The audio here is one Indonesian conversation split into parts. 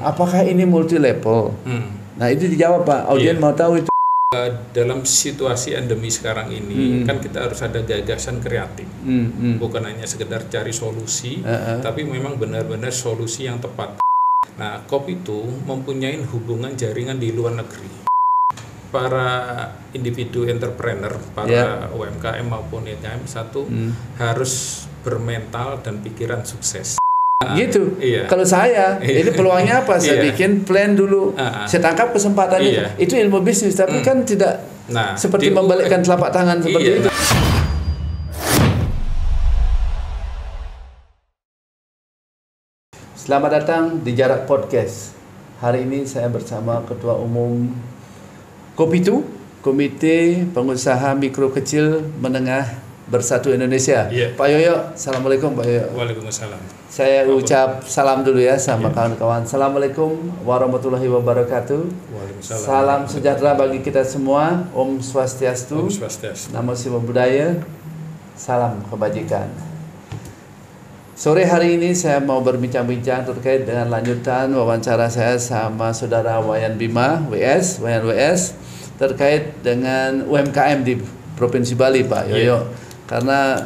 Apakah ini multi level? Nah itu dijawab Pak. Audien mau tahu itu. Dalam situasi endemi sekarang ini kan kita harus ada gagasan kreatif, bukan hanya sekedar cari solusi, tapi memang benar-benar solusi yang tepat. Nah, Kopi itu mempunyai hubungan jaringan di luar negeri. Para individu entrepreneur, para UMKM maupun UMKM harus bermental dan pikiran sukses. Gitu. Kalau saya, ini peluangnya apa? Saya bikin plan dulu. Saya tangkap kesempatannya. Itu ilmu bisnis, tapi kan tidak seperti membalikkan telapak tangan seperti itu. Selamat datang di Jarak Podcast. Hari ini saya bersama Ketua Umum Kopitu, Komite Pengusaha Mikro Kecil Menengah Bersatu Indonesia. Pak Yoyo, Assalamualaikum Pak Yoyo. Waalaikumsalam. Saya ucap salam dulu ya sama kawan-kawan. Assalamualaikum warahmatullahi wabarakatuh. Waalaikumsalam. Salam sejahtera bagi kita semua. Om Swastiastu. Om Swastiastu. Namo Siwa Budaya. Salam kebajikan. Sore hari ini saya mau berbincang-bincang terkait dengan lanjutan wawancara saya sama saudara Wayan Bima, Wayan WS, terkait dengan UMKM di Provinsi Bali, Pak Yoyo. Karena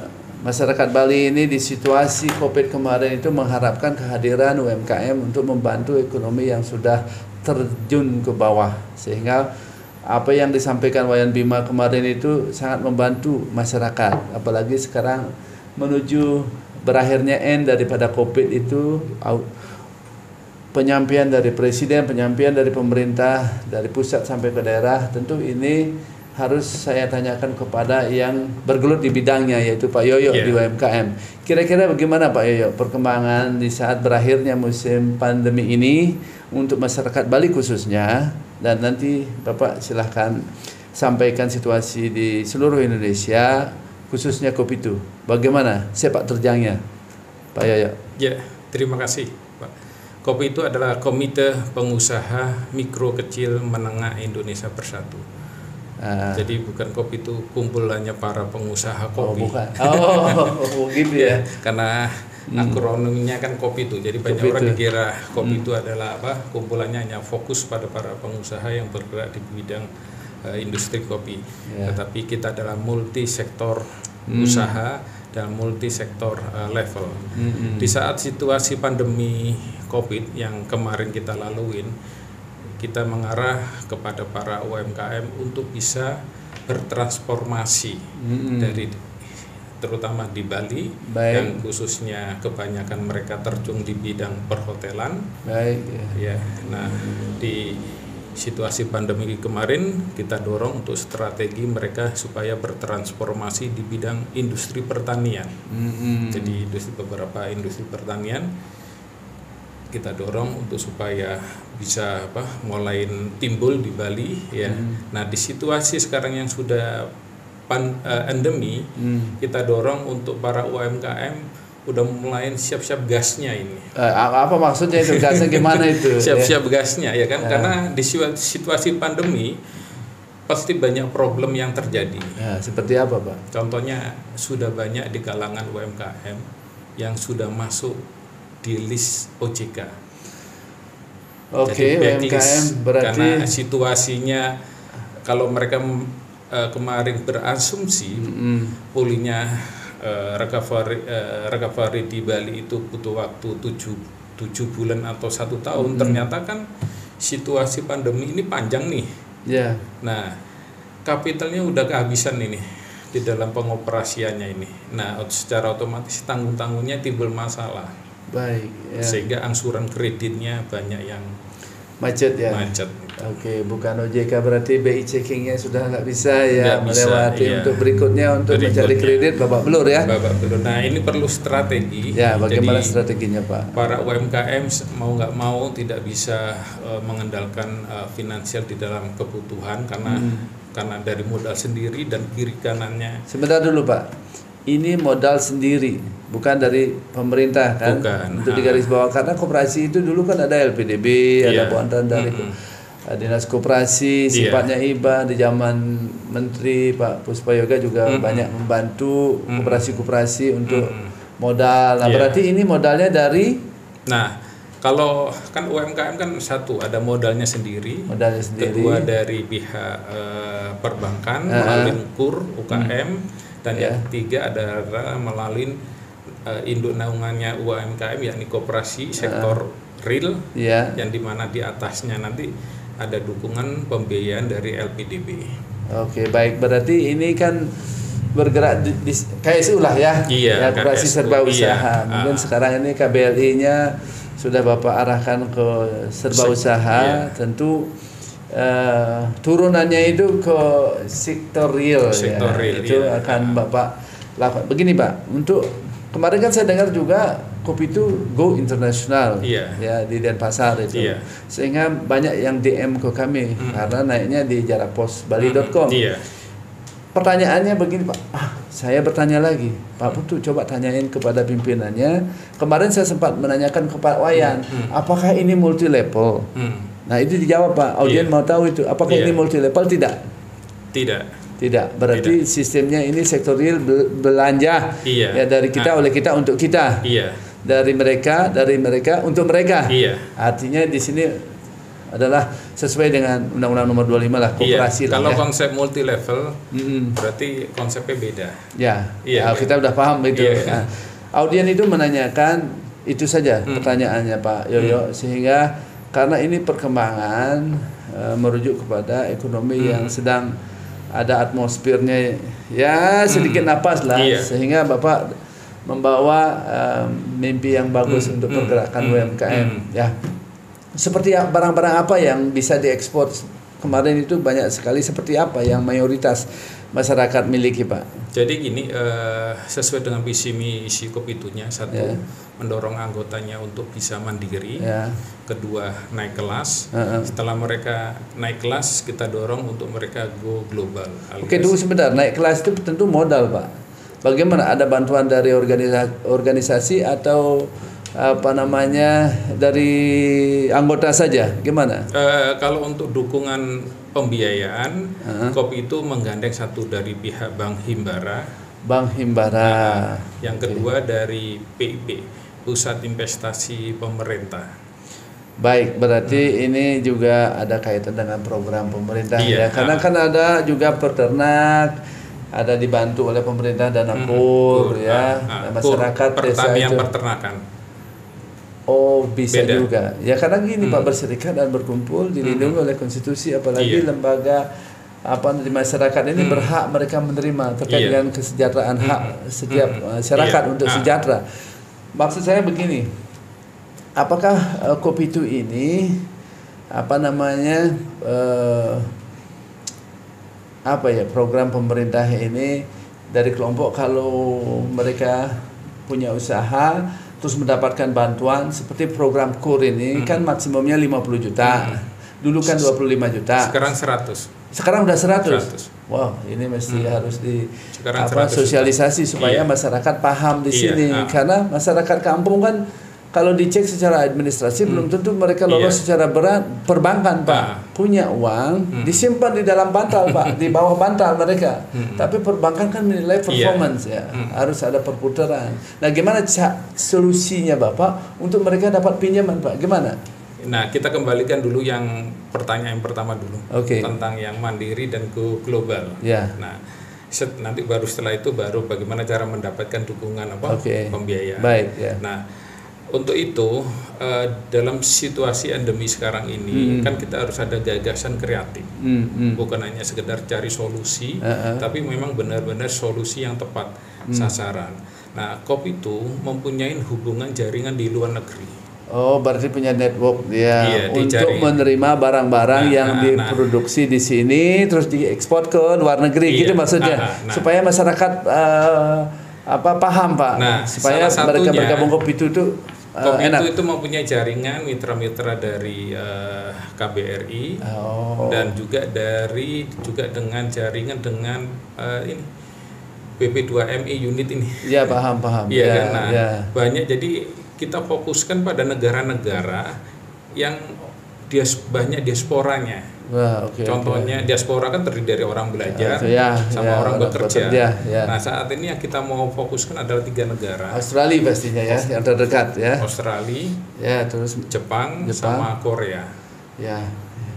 masyarakat Bali ini di situasi COVID kemarin itu mengharapkan kehadiran UMKM untuk membantu ekonomi yang sudah terjun ke bawah. Sehingga apa yang disampaikan Wayan Bima kemarin itu sangat membantu masyarakat. Apalagi sekarang menuju berakhirnya end daripada COVID itu, penyampaian dari Presiden, penyampaian dari pemerintah, dari pusat sampai ke daerah, tentu ini harus saya tanyakan kepada yang bergelut di bidangnya, yaitu Pak Yoyo di UMKM. Kira-kira bagaimana Pak Yoyo perkembangan di saat berakhirnya musim pandemi ini untuk masyarakat Bali khususnya, dan nanti Bapak silahkan sampaikan situasi di seluruh Indonesia, khususnya Kopitu. Bagaimana sepak terjangnya Pak Yoyo? Ya, terima kasih Pak. Kopitu adalah Komite Pengusaha Mikro Kecil Menengah Indonesia Bersatu. Jadi bukan Kopi itu kumpulannya para pengusaha kopi. Oh, bukan. Gitu ya. Karena akronimnya kan Kopi itu. Jadi banyak orang dikira Kopi itu adalah apa? Kumpulannya hanya fokus pada para pengusaha yang bergerak di bidang industri kopi. Tetapi kita adalah multi sektor usaha dan multi sektor level. Di saat situasi pandemi COVID yang kemarin kita laluin, kita mengarah kepada para UMKM untuk bisa bertransformasi dari terutama di Bali. Yang khususnya kebanyakan mereka terjun di bidang perhotelan. Nah, di situasi pandemi kemarin kita dorong untuk strategi mereka supaya bertransformasi di bidang industri pertanian. Jadi beberapa industri pertanian kita dorong untuk supaya bisa mulai timbul di Bali ya. Nah, di situasi sekarang yang sudah endemi, kita dorong untuk para UMKM udah mulai siap-siap gasnya ini. Apa maksudnya itu? Gasnya gimana itu? Siap-siap gasnya ya kan, karena di situasi pandemi pasti banyak problem yang terjadi. Seperti apa Pak? Contohnya sudah banyak di kalangan UMKM yang sudah masuk di list OJK. Oke, UMKM berarti karena situasinya kalau mereka kemarin berasumsi pulihnya recovery di Bali itu butuh waktu 7 bulan atau 1 tahun. Ternyata kan situasi pandemi ini panjang nih. Nah, kapitalnya udah kehabisan ini di dalam pengoperasiannya ini. Nah, secara otomatis tanggung-tanggungnya timbul masalah. Sehingga angsuran kreditnya banyak yang macet. Oke, bukan OJK berarti BI checkingnya sudah nggak bisa melewati untuk berikutnya untuk mencari kredit babak belur ya. Nah, ini perlu strategi. Bagaimana strateginya Pak? Para UMKM mau nggak mau tidak bisa mengandalkan finansial di dalam kebutuhan karena dari modal sendiri dan kiri kanannya. Sebentar dulu Pak. Ini modal sendiri, bukan dari pemerintah kan? Bukan. Untuk digarisbawahi, karena koperasi itu dulu kan ada LPDB, ada bantuan dari Dinas Koperasi, sifatnya IBA. Di zaman Menteri Pak Puspayoga juga banyak membantu koperasi-koperasi untuk modal. Nah, berarti ini modalnya dari Kalau kan UMKM kan satu ada modalnya sendiri, kedua dari pihak perbankan melalui KUR UKM, dan yang ketiga adalah melalui induk naungannya UMKM yakni koperasi sektor real, yang dimana di atasnya nanti ada dukungan pembiayaan dari LPDB. Oke, baik, berarti ini kan bergerak di KSU lah ya, koperasi serba usaha. Mungkin sekarang ini KBLI-nya sudah Bapak arahkan ke serba usaha, tentu turunannya itu ke sektor real, itu akan Bapak lakukan. Begini Pak, untuk kemarin kan saya dengar juga kopi itu go internasional, ya di Denpasar itu, sehingga banyak yang DM ke kami karena naiknya di jarakpos.bali.com. Pertanyaannya begini Pak, saya bertanya lagi, Pak Putu coba tanyain kepada pimpinannya. Kemarin saya sempat menanyakan ke Pak Wayan, apakah ini multi level? Nah itu dijawab Pak, audien mau tahu itu, apakah ini multi level? Tidak, berarti sistemnya ini sektorial, belanja ya dari kita oleh kita untuk kita, dari mereka untuk mereka. Artinya di sini adalah sesuai dengan Undang-Undang Nomor 25 lah, koperasi lah. Kalau konsep multi level berarti konsepnya beda. Kita udah paham itu. Nah, audien itu menanyakan itu saja pertanyaannya Pak Yoyo, sehingga karena ini perkembangan merujuk kepada ekonomi yang sedang ada atmosfernya ya sedikit napas lah, sehingga Bapak membawa mimpi yang bagus untuk pergerakan UMKM ya. Seperti barang-barang apa yang bisa diekspor kemarin itu banyak sekali, seperti apa yang mayoritas masyarakat miliki Pak? Jadi gini, sesuai dengan visi misi Kopitunya, satu mendorong anggotanya untuk bisa mandiri, kedua naik kelas. Setelah mereka naik kelas, kita dorong untuk mereka go global. Oke, tunggu sebentar, naik kelas itu tentu modal Pak. Bagaimana, ada bantuan dari organisasi atau dari anggota saja, gimana? Kalau untuk dukungan pembiayaan, Kopi itu menggandeng satu dari pihak Bank Himbara. Yang kedua dari PIP, Pusat Investasi Pemerintah. Baik, berarti ini juga ada kaitan dengan program pemerintah ya. Karena kan ada juga peternak, ada dibantu oleh pemerintah dana KUR masyarakat pertanian peternakan. Oh, bisa juga. Ya karena gini Pak, berserikat dan berkumpul dilindungi oleh konstitusi, apalagi lembaga di masyarakat ini berhak mereka menerima terkait dengan kesejahteraan hak setiap masyarakat untuk sejahtera. Maksud saya begini, apakah Kopitu ini program pemerintah ini dari kelompok kalau mereka punya usaha terus mendapatkan bantuan seperti program KUR ini kan maksimumnya 50 juta. Dulu kan 25 juta. Sekarang 100. Sekarang udah 100. Wow, ini mesti harus sosialisasi supaya masyarakat paham di sini. Karena masyarakat kampung kan kalau dicek secara administrasi belum tentu mereka lolos secara perbankan Pak. Punya uang disimpan di dalam bantal Pak, di bawah bantal mereka. Tapi perbankan kan menilai performance harus ada perputaran. Nah, gimana solusinya Bapak untuk mereka dapat pinjaman Pak? Gimana? Nah, kita kembalikan dulu yang pertanyaan pertama dulu tentang yang mandiri dan go global. Nah, nanti baru setelah itu baru bagaimana cara mendapatkan dukungan pembiayaan. Nah, untuk itu dalam situasi endemi sekarang ini kan kita harus ada gagasan kreatif, bukan hanya sekedar cari solusi, tapi memang benar-benar solusi yang tepat sasaran. Nah, Kopi itu mempunyai hubungan jaringan di luar negeri. Oh, berarti punya network untuk menerima barang-barang yang diproduksi di sini terus diekspor ke luar negeri, gitu maksudnya, supaya masyarakat paham Pak, supaya mereka bergabung Kopitu itu. Kopitu itu mempunyai jaringan mitra-mitra dari KBRI dan juga dengan jaringan dengan BP2MI unit ini. Ya, paham. Banyak, jadi kita fokuskan pada negara-negara yang banyak diasporanya. Wah, Contohnya diaspora kan terdiri dari orang belajar sama orang bekerja. Nah, saat ini yang kita mau fokuskan adalah 3 negara. Australia pastinya ya, yang terdekat ya. Australia, terus Jepang sama Korea. Ya.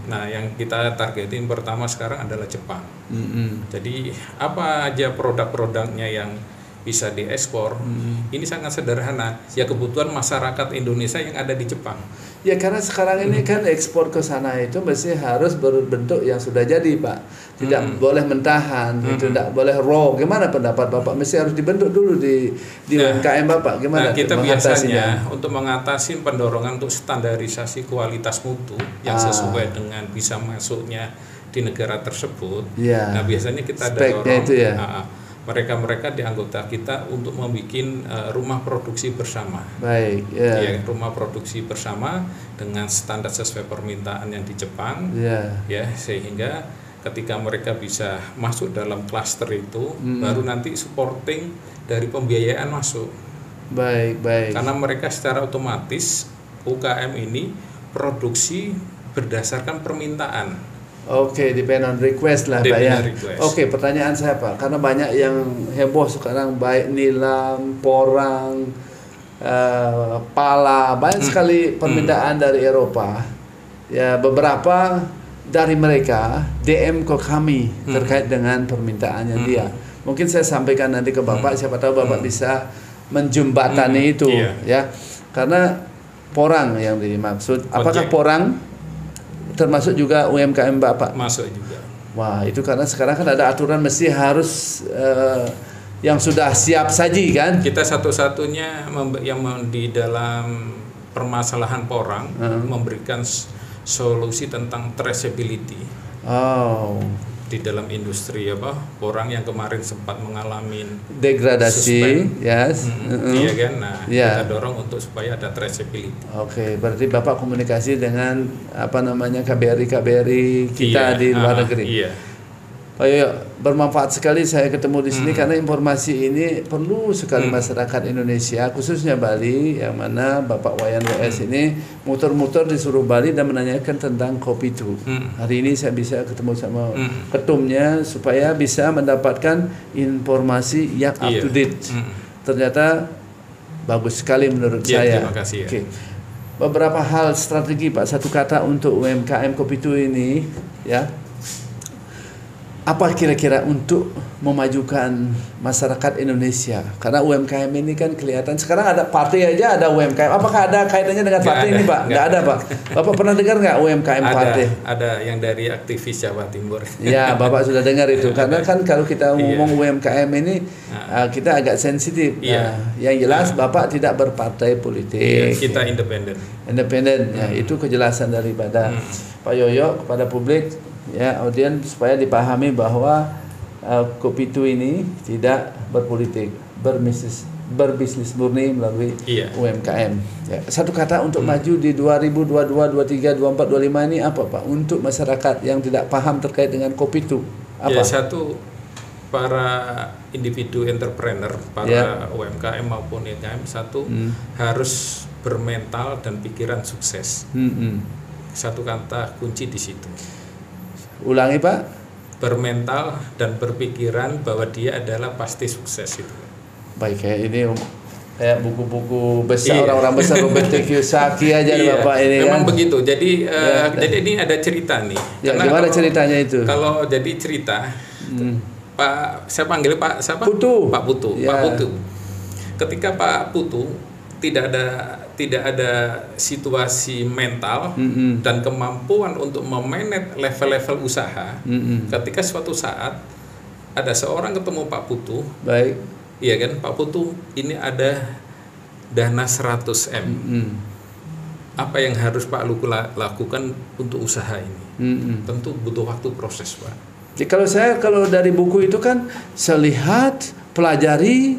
Nah, yang kita targetin pertama sekarang adalah Jepang. Jadi apa aja produk-produknya yang bisa diekspor, ini sangat sederhana. Ya kebutuhan masyarakat Indonesia yang ada di Jepang. Ya karena sekarang ini kan ekspor ke sana itu mesti harus berbentuk yang sudah jadi, Pak. Tidak boleh mentahan, itu tidak boleh raw. Gimana pendapat Bapak? Mesti harus dibentuk dulu di UMKM Bapak. Gimana? Nah, kita biasanya untuk mengatasi pendorogan untuk standarisasi kualitas mutu yang sesuai dengan bisa masuknya di negara tersebut. Nah, biasanya kita dorong itu ya. Mereka di anggota kita untuk membuat rumah produksi bersama. Baik, ya, rumah produksi bersama dengan standar sesuai permintaan yang di Jepang, ya, sehingga ketika mereka bisa masuk dalam klaster itu, baru nanti supporting dari pembiayaan masuk. Baik. Karena mereka secara otomatis UKM ini produksi berdasarkan permintaan. Depend on request lah Pak ya. Pertanyaan saya Pak, karena banyak yang heboh sekarang, baik nilam, porang, pala, banyak sekali permintaan dari Eropa. Ya beberapa dari mereka DM ke kami terkait dengan permintaannya dia. Mungkin saya sampaikan nanti ke Bapak, siapa tahu Bapak bisa menjembatani itu, ya. Karena porang yang dimaksud, apakah porang termasuk juga UMKM Bapak? Masuk juga. Wah, itu karena sekarang kan ada aturan mesti harus yang sudah siap saji kan? Kita satu-satunya yang di dalam permasalahan porang memberikan solusi tentang traceability. Di dalam industri porang yang kemarin sempat mengalami degradasi, iya kan? Nah, kita dorong untuk supaya ada traceability. Berarti Bapak komunikasi dengan KBRI kita di luar negeri. Pak Yoyo, bermanfaat sekali saya ketemu di sini karena informasi ini perlu sekali masyarakat Indonesia, khususnya Bali, yang mana Bapak Wayan WS ini muter-muter di seluruh Bali dan menanyakan tentang kopi itu. Hari ini saya bisa ketemu sama ketumnya supaya bisa mendapatkan informasi yang up to date. Ternyata bagus sekali menurut saya. Terima kasih. Beberapa hal strategi Pak, satu kata untuk UMKM kopi itu ini, ya. Apa kira-kira untuk memajukan masyarakat Indonesia? Karena UMKM ini kan kelihatan sekarang ada partai aja ada UMKM. Apakah ada kaitannya dengan partai ini Pak? Nggak ada Pak. Bapak pernah dengar nggak UMKM partai? Ada yang dari aktivis Jawa Timur. Ya Bapak sudah dengar itu. Karena kan kalau kita ngomong UMKM ini kita agak sensitif. Yang jelas Bapak tidak berpartai politik. Kita independen. Ya, itu kejelasan daripada Pak Yoyo kepada publik. Ya, audien supaya dipahami bahwa Kopitu ini tidak berpolitik, berbisnis murni melalui UMKM. Ya, satu kata untuk maju di 2022, 23, 24, 25 ini apa Pak? Untuk masyarakat yang tidak paham terkait dengan Kopitu. Apa? Satu, para individu entrepreneur, para UMKM maupun UMKM, harus bermental dan pikiran sukses. Satu kata kunci di situ. Ulangi Pak. Bermental dan berpikiran bahwa dia adalah pasti sukses itu. Baik, kayak ini kayak buku-buku besar orang-orang besar Robert Kiyosaki aja Bapak ini. Memang kan? Begitu. Jadi jadi ini ada cerita nih. Gimana ceritanya itu? Kalau jadi cerita, Pak, saya panggil Pak siapa? Putu. Pak Putu. Pak Putu. Ketika Pak Putu tidak ada situasi mental dan kemampuan untuk memanage level-level usaha. Ketika suatu saat ada seorang ketemu Pak Putu. Baik. Iya kan, Pak Putu, ini ada dana 100 M. Apa yang harus Pak Luku lakukan untuk usaha ini? Tentu butuh waktu proses, Pak. Jadi kalau dari buku itu kan saya lihat, pelajari,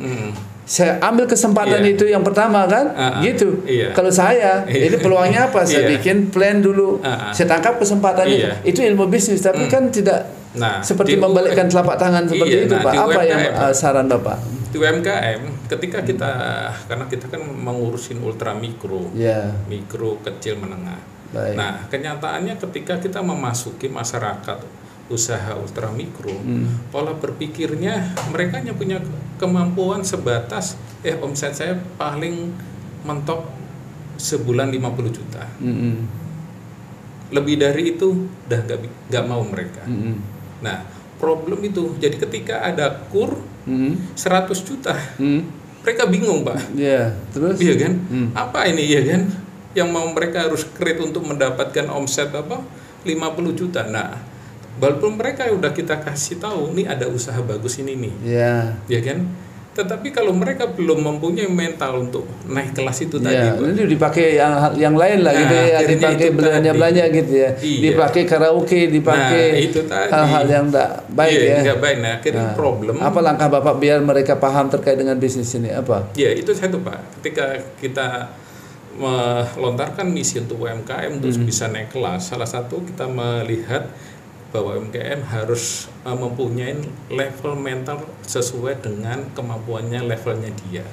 saya ambil kesempatan itu yang pertama kan, gitu. Kalau saya, ini peluangnya apa? Saya bikin plan dulu, saya tangkap kesempatan itu ilmu bisnis, tapi kan tidak seperti membalikkan telapak tangan seperti itu, Pak. Apa yang saran Bapak? Di UMKM, ketika karena kita kan mengurusin ultra mikro, mikro, kecil, menengah. Baik. Nah, kenyataannya ketika kita memasuki masyarakat usaha ultramikro, pola berpikirnya mereka hanya punya kemampuan sebatas omset saya paling mentok sebulan 50 juta. Lebih dari itu udah nggak mau mereka. Nah, problem itu jadi ketika ada kur 100 juta, mereka bingung, Pak. Terus? Iya kan? Apa ini ya kan? Yang mau mereka harus create untuk mendapatkan omset 50 juta. Nah, walaupun mereka udah kita kasih tahu nih ada usaha bagus ini nih. Ya kan? Tetapi kalau mereka belum mempunyai mental untuk naik kelas itu tadi, ini dipakai yang lain lah, gitu ya, dipakai belanja gitu ya, dipakai karaoke, dipakai hal-hal yang tidak baik ya. Nggak baik. Nah, akhirnya problem. Apa langkah Bapak biar mereka paham terkait dengan bisnis ini apa? Ya, itu satu, Pak. Ketika kita melontarkan misi untuk UMKM untuk bisa naik kelas, salah satu kita melihat bahwa UMKM harus mempunyai level mental sesuai dengan kemampuannya, levelnya dia.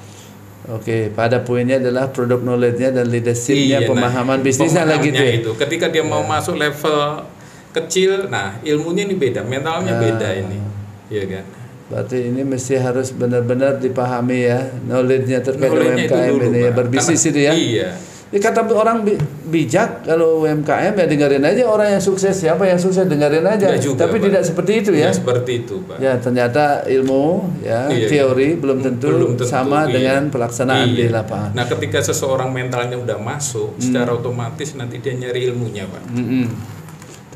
Oke, pada poinnya adalah produk knowledge-nya dan leadership-nya, pemahaman bisnisnya lagi itu. Ketika dia mau masuk level kecil, nah ilmunya ini beda, mentalnya beda ini, ya kan? Berarti ini mesti harus benar-benar dipahami ya, knowledge-nya terkait UMKM ini ya, berbisnis itu ya. Iya. Ini kata orang bijak, kalau UMKM ya dengerin aja orang yang sukses, siapa yang sukses dengerin aja. Juga, tapi Pak. Tidak seperti itu ya. Seperti itu, Pak. Ya, ternyata ilmu ya, teori belum tentu sama dengan pelaksanaan di lapangan. Nah, ketika seseorang mentalnya udah masuk, secara otomatis nanti dia nyari ilmunya, Pak.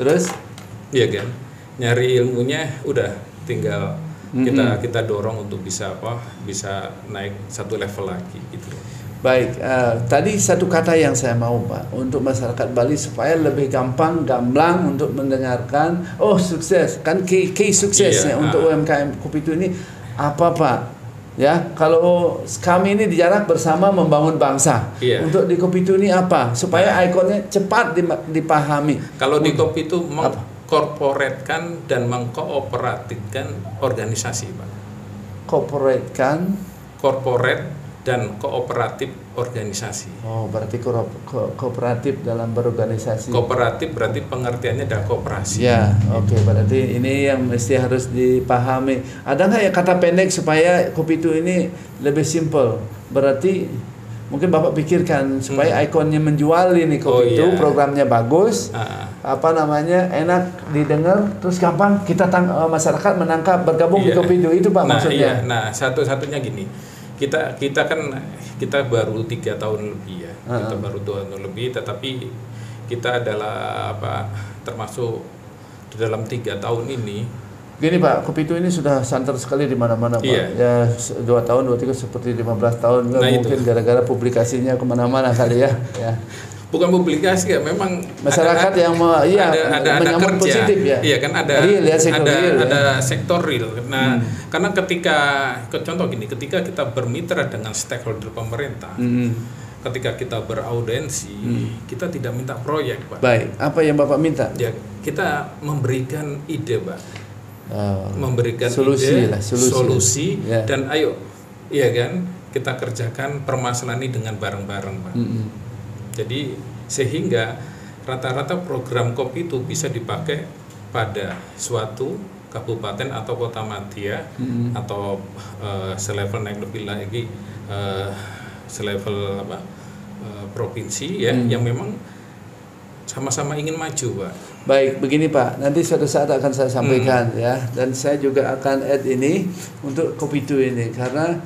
Terus? Iya kan? Nyari ilmunya udah tinggal kita dorong untuk bisa naik satu level lagi gitu. Baik, tadi satu kata yang saya mau Pak untuk masyarakat Bali supaya lebih gamblang untuk mendengarkan. Oh, sukses kan key suksesnya untuk UMKM Kopitu ini apa Pak? Ya, kalau kami ini dijarak bersama membangun bangsa. Untuk di Kopitu ini apa? Supaya ikonnya cepat dipahami. Kalau di Kopitu mengkorporatkan dan mengkooperatifkan organisasi, Pak. Korporat dan kooperatif organisasi. Oh, berarti kooperatif dalam berorganisasi. Kooperatif berarti pengertiannya adalah kooperasi. Ya, oke. Berarti ini yang mesti harus dipahami. Ada nggak ya kata pendek supaya Kopitu ini lebih simple? Berarti mungkin Bapak pikirkan supaya ikonnya menjual ini Kopitu, programnya bagus, enak didengar, terus gampang kita masyarakat menangkap bergabung di Kopitu itu Pak maksudnya. Nah, satu-satunya gini. Kita baru 3 tahun lebih ya. Kita baru 2 tahun lebih, tetapi kita adalah termasuk di dalam 3 tahun ini. Gini Pak, Kopitu ini sudah santer sekali di mana-mana Pak. Ya 2 tahun, 2 3 seperti 15 tahun. Mungkin gara-gara publikasinya kemana-mana kali ya. Bukan publikasi ya, memang masyarakat yang ada menyambut kerja. Positif ya. Iya kan ada real, ya, ada sektor real. Nah, karena contoh gini, ketika kita bermitra dengan stakeholder pemerintah, ketika kita beraudensi, kita tidak minta proyek, Pak. Baik, apa yang Bapak minta? Ya, kita memberikan ide, Pak. Memberikan solusi, ide, dan ayo, iya kan, kita kerjakan permasalahan ini dengan bareng-bareng, Pak. Jadi sehingga rata-rata program kopi itu bisa dipakai pada suatu kabupaten atau kota madya atau selevel naik lebih lagi selevel provinsi ya yang memang sama-sama ingin maju, Pak. Baik, begini Pak, nanti suatu saat akan saya sampaikan ya, dan saya juga akan add ini untuk Kopitu ini karena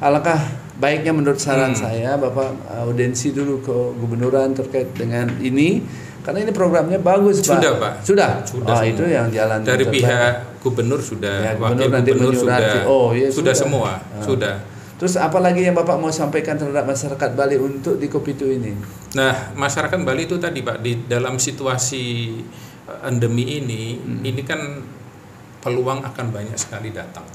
alangkah baiknya menurut saran saya Bapak audensi dulu ke gubernuran terkait dengan ini karena ini programnya bagus Pak. Sudah. Sudah itu yang jalan dari pihak gubernur sudah, ya, wakil gubernur sudah semua. Sudah. Terus apa lagi yang Bapak mau sampaikan terhadap masyarakat Bali untuk di Kopitu ini? Nah, masyarakat Bali itu tadi Pak, di dalam situasi endemi ini kan peluang akan banyak sekali datang.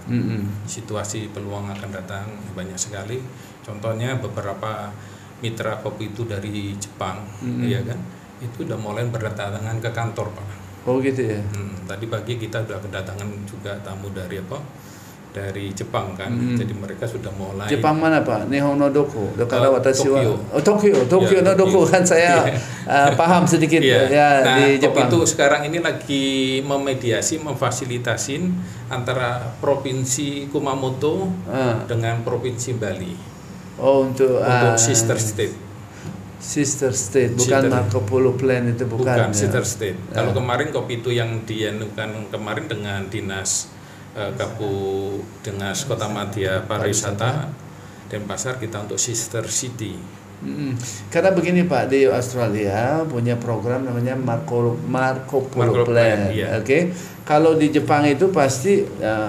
Situasi peluang akan datang banyak sekali. Contohnya beberapa mitra kopi itu dari Jepang, ya kan, itu udah mulai berdatangan ke kantor, Pak. Oh gitu ya. Tadi pagi kita udah kedatangan juga tamu dari dari Jepang kan. Jadi mereka sudah mulai. Jepang mana Pak? Nihon no doko? Dokara watashi wa. Tokyo. Oh, Tokyo no doko kan saya paham sedikit ya Nah, di Jepang. Kopi itu sekarang ini lagi memediasi, memfasilitasin antara provinsi Kumamoto dengan provinsi Bali. Oh, untuk sister state. Sister state, bukan Marco Polo Plan itu bukan. Bukan sister state. Kalau kemarin kopi itu yang dianukan kemarin dengan dinas Dinas Kota Madya Pariwisata Denpasar, kita untuk sister city. Karena begini Pak, di Australia punya program namanya Marco Polo Plan. Iya. Oke. Kalau di Jepang itu pasti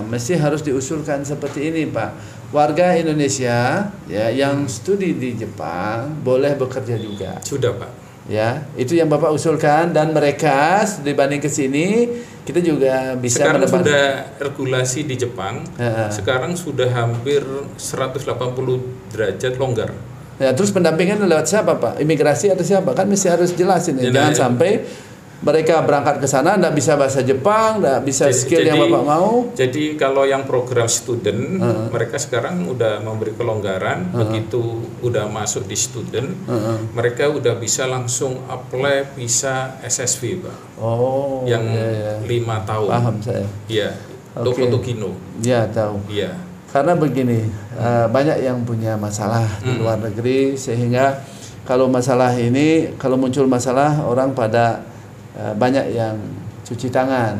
mesti harus diusulkan seperti ini Pak. Warga Indonesia ya yang studi di Jepang boleh bekerja juga. Sudah Pak. Ya, itu yang Bapak usulkan, dan mereka dibanding ke sini kita juga bisa sekarang sudah regulasi di Jepang. Sekarang sudah hampir 180 derajat longgar. Ya, terus pendampingan lewat siapa Pak? Imigrasi atau siapa? Kan mesti harus jelasin ya. Jangan sampai mereka berangkat ke sana nggak bisa bahasa Jepang, nggak bisa skill yang Bapak mau. Jadi kalau yang program student, mereka sekarang udah memberi kelonggaran. Begitu udah masuk di student, mereka udah bisa langsung apply visa SSV Pak. Oh, yang 5 tahun. Paham saya. Iya. Okay. Tokino. Iya, tahu. Iya. Karena begini, banyak yang punya masalah di luar negeri, sehingga kalau masalah ini, kalau muncul masalah, orang pada banyak yang cuci tangan,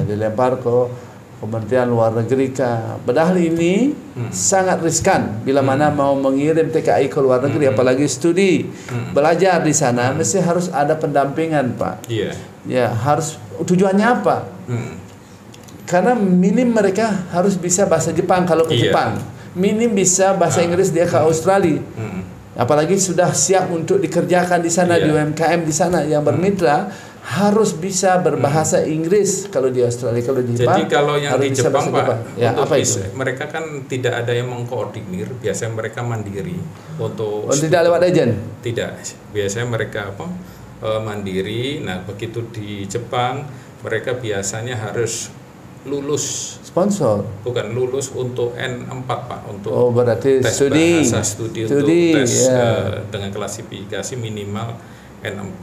dilempar ke Kementerian Luar Negeri kah. Padahal ini sangat riskan bila mana mau mengirim TKI ke luar negeri, apalagi studi, belajar di sana, mesti harus ada pendampingan Pak. Iya. Ya, harus, tujuannya apa? Karena minim mereka harus bisa bahasa Jepang kalau ke Jepang, minim bisa bahasa Inggris dia ke Australia. Apalagi sudah siap untuk dikerjakan di sana, di UMKM di sana yang bermitra, harus bisa berbahasa Inggris kalau di Australia. Kalau di Jepang, jadi kalau yang di Jepang Pak, ya, apa itu? Mereka kan tidak ada yang mengkoordinir, biasanya mereka mandiri untuk. Tidak lewat agen? Tidak, biasanya mereka mandiri. Nah, begitu di Jepang mereka biasanya harus lulus sponsor, bukan lulus untuk N4 Pak, untuk berarti tes studi. bahasa studi untuk tes dengan klasifikasi minimal N4.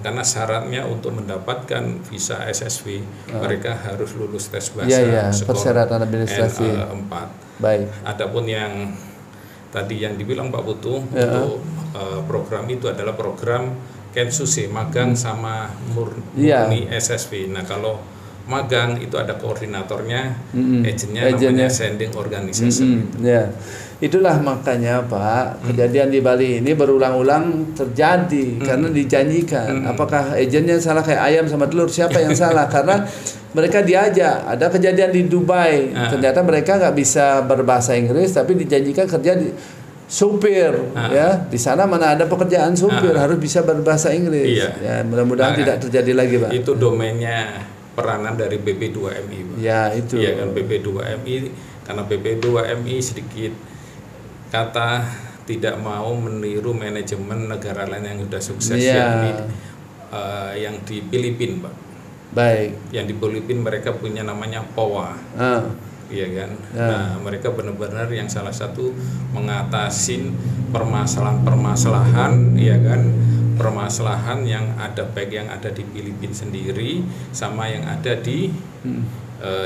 Karena syaratnya untuk mendapatkan visa SSV mereka harus lulus tes bahasa persyaratan administrasi N4. Baik. Adapun yang tadi yang dibilang Pak Putu, untuk program itu adalah program Kensuke, magang sama murni SSV. Nah, kalau magang itu ada koordinatornya, agennya namanya sending organization. Itulah makanya Pak, kejadian di Bali ini berulang-ulang terjadi karena dijanjikan. Apakah agennya salah kayak ayam sama telur? Siapa yang salah? Karena mereka diajak. Ada kejadian di Dubai, ternyata mereka nggak bisa berbahasa Inggris, tapi dijanjikan kerja di supir, ya di sana mana ada pekerjaan supir, harus bisa berbahasa Inggris. Ya, mudah-mudahan tidak terjadi lagi Pak. Itu domainnya peranan dari BP2MI Pak. Ya itu. Iya kan, BP2MI, karena BP2MI sedikit kata tidak mau meniru manajemen negara lain yang sudah sukses, yang di Filipina Pak. Baik. Yang di Filipina mereka punya namanya POA. Iya kan. Nah, mereka benar-benar yang salah satu mengatasin permasalahan-permasalahan, ya kan, permasalahan yang ada, baik yang ada di Filipina sendiri sama yang ada di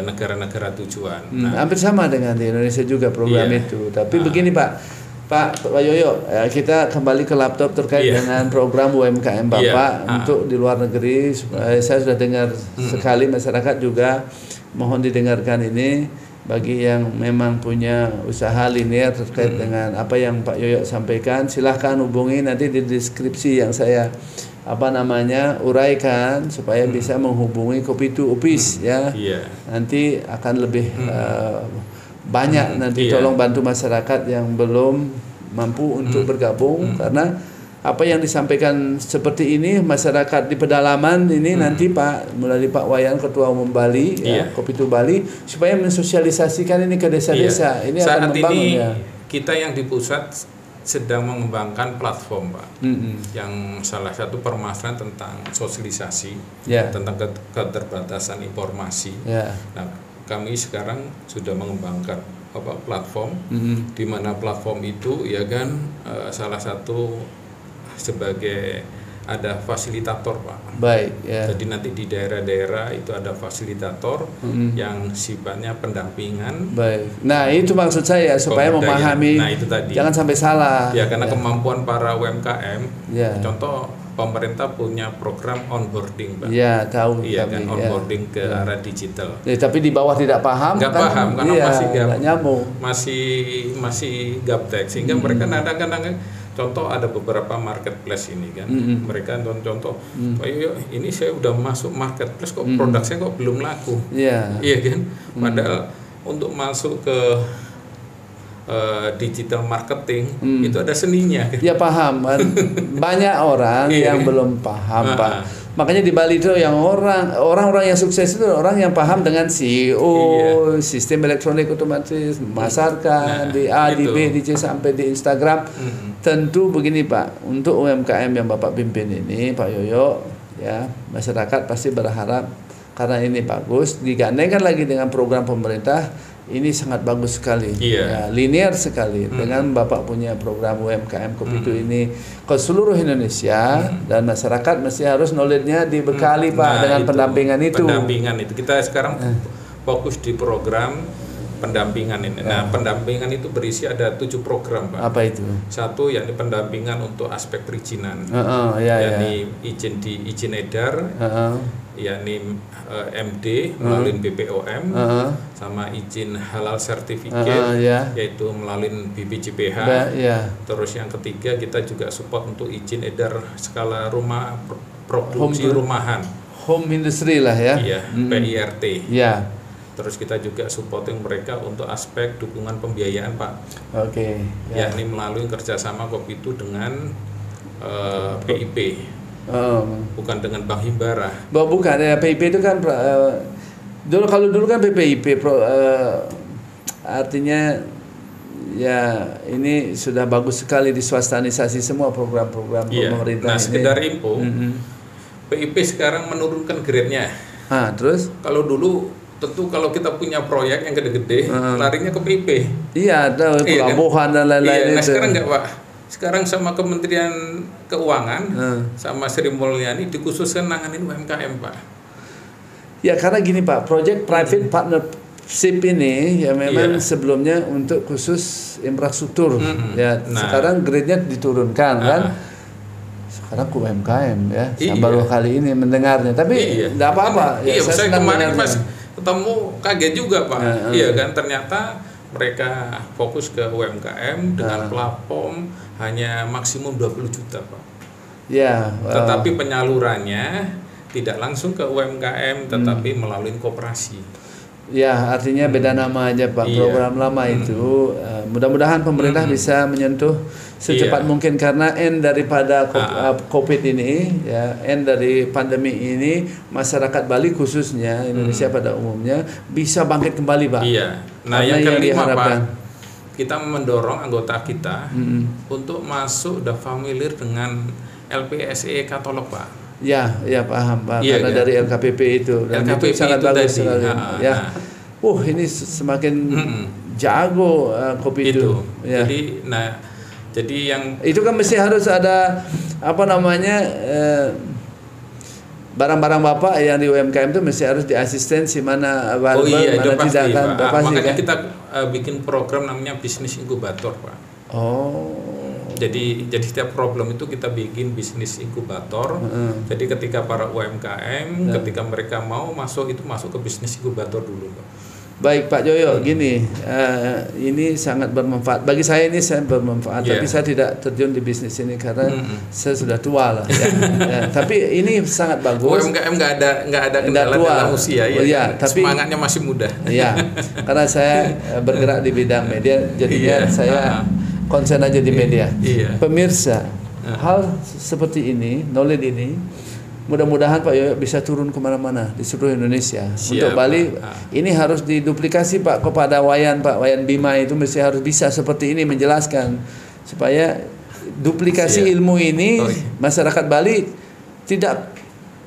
negara-negara tujuan. Hampir sama dengan di Indonesia juga program itu. Tapi begini Pak Yoyo, kita kembali ke laptop terkait dengan program UMKM Bapak untuk di luar negeri. Saya sudah dengar sekali, masyarakat juga mohon didengarkan ini. Bagi yang memang punya usaha linear terkait dengan apa yang Pak Yoyo sampaikan, silahkan hubungi nanti di deskripsi yang saya uraikan supaya bisa menghubungi Kopi to Office ya. Nanti akan lebih banyak nanti tolong bantu masyarakat yang belum mampu untuk bergabung, karena apa yang disampaikan seperti ini masyarakat di pedalaman ini nanti Pak, mulai Pak Wayan Ketua Umum Bali Kopi to Bali, supaya mensosialisasikan ini ke desa-desa. Ini saat akan membangun ini kita yang di pusat sedang mengembangkan platform Pak, yang salah satu permasalahan tentang sosialisasi, tentang keterbatasan informasi. Nah, kami sekarang sudah mengembangkan platform, di mana platform itu ya kan salah satu sebagai ada fasilitator Pak. Baik. Ya. Jadi nanti di daerah-daerah itu ada fasilitator yang sifatnya pendampingan. Baik. Nah itu maksud saya supaya memahami. Nah itu tadi. Jangan sampai salah. Ya karena kemampuan para UMKM. Ya. Contoh pemerintah punya program onboarding Pak. Ya tahu. Iya kan onboarding ke arah digital. Ya, tapi di bawah tidak paham. Nggak paham karena masih masih gaptek sehingga mereka kadang-kadang contoh ada beberapa marketplace ini kan mereka contoh ini saya udah masuk marketplace kok produk saya kok belum laku. Iya kan padahal untuk masuk ke digital marketing itu ada seninya kan? Ya paham kan. Banyak orang yang belum paham Pak. Makanya di Bali itu yang orang-orang yang sukses itu orang yang paham dengan CEO, sistem elektronik otomatis, memasarkan di A, di B, di C sampai di Instagram. Tentu begini Pak, untuk UMKM yang Bapak pimpin ini Pak Yoyo, ya masyarakat pasti berharap karena ini bagus, digandengkan lagi dengan program pemerintah. Ini sangat bagus sekali, ya, linear sekali dengan Bapak punya program UMKM Kopitu ini ke seluruh Indonesia dan masyarakat mesti harus knowledge-nya dibekali Pak dengan pendampingan itu. Pendampingan itu kita sekarang fokus di program pendampingan ini. Nah, pendampingan itu berisi ada 7 program Pak. Apa itu? Satu yakni pendampingan untuk aspek perizinan, yakni izin edar, yakni MD melalui BPOM, sama izin halal sertifikat, yaitu melalui BPJPH. Terus yang ketiga kita juga support untuk izin edar skala rumah produksi rumahan, home industry lah ya. Iya, PIRT. Iya. Terus kita juga supporting mereka untuk aspek dukungan pembiayaan Pak. Oke. Yakni melalui kerjasama Kopitu dengan PIP. Bukan dengan Bank Himbara. Bukan ya, PIP itu kan dulu kan PPIP artinya ya ini sudah bagus sekali diswastanisasi semua program-program pemerintah. Nah, sekedar info, PIP sekarang menurunkan grade-nya. Terus? Kalau dulu tentu kalau kita punya proyek yang gede-gede, larinya ke PIP. Iya, ada pelabuhan dan lain-lain. Nah sekarang enggak Pak. Sekarang sama Kementerian Keuangan sama Sri Mulyani dikhususkan nanganin UMKM Pak. Ya karena gini Pak, project private partnership ini ya memang sebelumnya untuk khusus infrastruktur. Ya sekarang grade-nya diturunkan kan. Sekarang ke UMKM ya. Saya baru kali ini mendengarnya, tapi enggak apa-apa. Saya kemarin pas ketemu kaget juga Pak. Iya kan ternyata mereka fokus ke UMKM dengan platform hanya maksimum 20 juta Pak. Ya. Tetapi penyalurannya tidak langsung ke UMKM tetapi melalui koperasi. Ya, artinya beda nama aja Pak. Program lama itu mudah-mudahan pemerintah bisa menyentuh secepat mungkin karena end daripada COVID ini ya, end dari pandemi ini masyarakat Bali khususnya Indonesia pada umumnya bisa bangkit kembali Pak. Iya. Nah, yang kelima Pak, kita mendorong anggota kita untuk masuk dan familiar dengan LPSE katalog Pak. Ya paham Pak. Karena dari LKPP itu dan LKPP itu sangat bagus sekali. Ini semakin jago kopi itu. Ya. Jadi yang itu kan mesti harus ada barang-barang Bapak yang di UMKM itu mesti harus diasistensi mana mana tidak pasti, kan. Makanya kan? kita bikin program namanya bisnis inkubator Pak. Jadi setiap problem itu kita bikin bisnis inkubator. Jadi ketika para UMKM ketika mereka mau masuk ke bisnis inkubator dulu Pak. Baik Pak Joyo, gini, ini sangat bermanfaat. Bagi saya ini sangat bermanfaat, tapi saya tidak terjun di bisnis ini karena saya sudah tua lah. Tapi ini sangat bagus. UMKM nggak ada kendala dalam usia tapi semangatnya masih muda. Iya, karena saya bergerak di bidang media, jadinya saya konsen aja di media. Pemirsa, hal seperti ini, knowledge ini, mudah-mudahan Pak Yoyo bisa turun kemana-mana di seluruh Indonesia. Untuk Bali ini harus diduplikasi Pak kepada Wayan Bima itu mesti harus bisa seperti ini menjelaskan supaya duplikasi ilmu ini masyarakat Bali tidak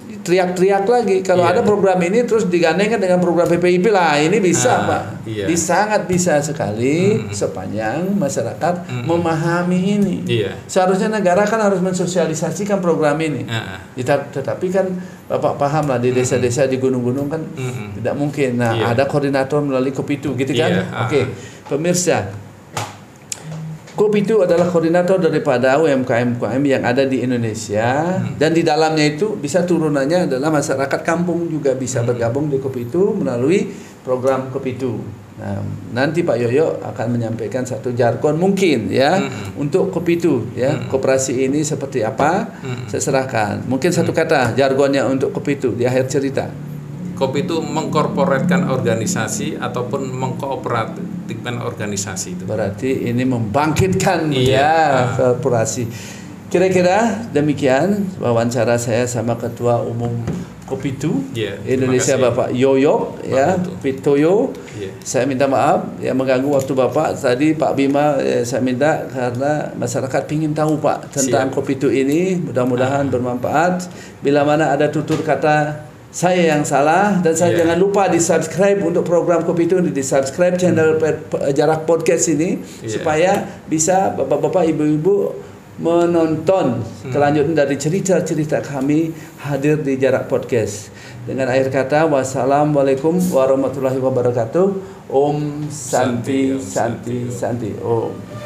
teriak-teriak lagi. Kalau ada program ini terus digandengkan dengan program PPIP lah, ini bisa Pak. Sangat bisa sekali sepanjang masyarakat memahami ini. Seharusnya negara kan harus mensosialisasikan program ini. Tetapi kan Bapak paham lah di desa-desa di gunung-gunung kan tidak mungkin. Nah, ada koordinator melalui Kopitu gitu kan. Oke. Pemirsa, Kopitu adalah koordinator daripada UMKM yang ada di Indonesia, dan di dalamnya itu bisa turunannya adalah masyarakat kampung juga bisa bergabung di Kopitu melalui program Kopitu. Nah, nanti Pak Yoyo akan menyampaikan satu jargon mungkin ya untuk Kopitu ya. Koperasi ini seperti apa? Saya serahkan. Mungkin satu kata jargonnya untuk Kopitu di akhir cerita. Kopitu mengkorporatkan organisasi ataupun mengkooperatifkan organisasi itu. Berarti ini membangkitkan korporasi. Kira-kira demikian wawancara saya sama Ketua Umum Kopitu Indonesia Bapak Yoyo Pitoyo. Saya minta maaf mengganggu waktu Bapak tadi Pak Bima. Saya minta karena masyarakat ingin tahu Pak tentang Kopitu ini. Mudah-mudahan bermanfaat. Bila mana ada tutur kata saya yang salah, dan saya jangan lupa di subscribe untuk program Kopitu, di subscribe channel Jarak Podcast ini supaya bisa bapak-bapak ibu-ibu menonton kelanjutan dari cerita-cerita kami hadir di Jarak Podcast. Dengan akhir kata, wassalamualaikum warahmatullahi wabarakatuh. Om Santi Santi Santi Om.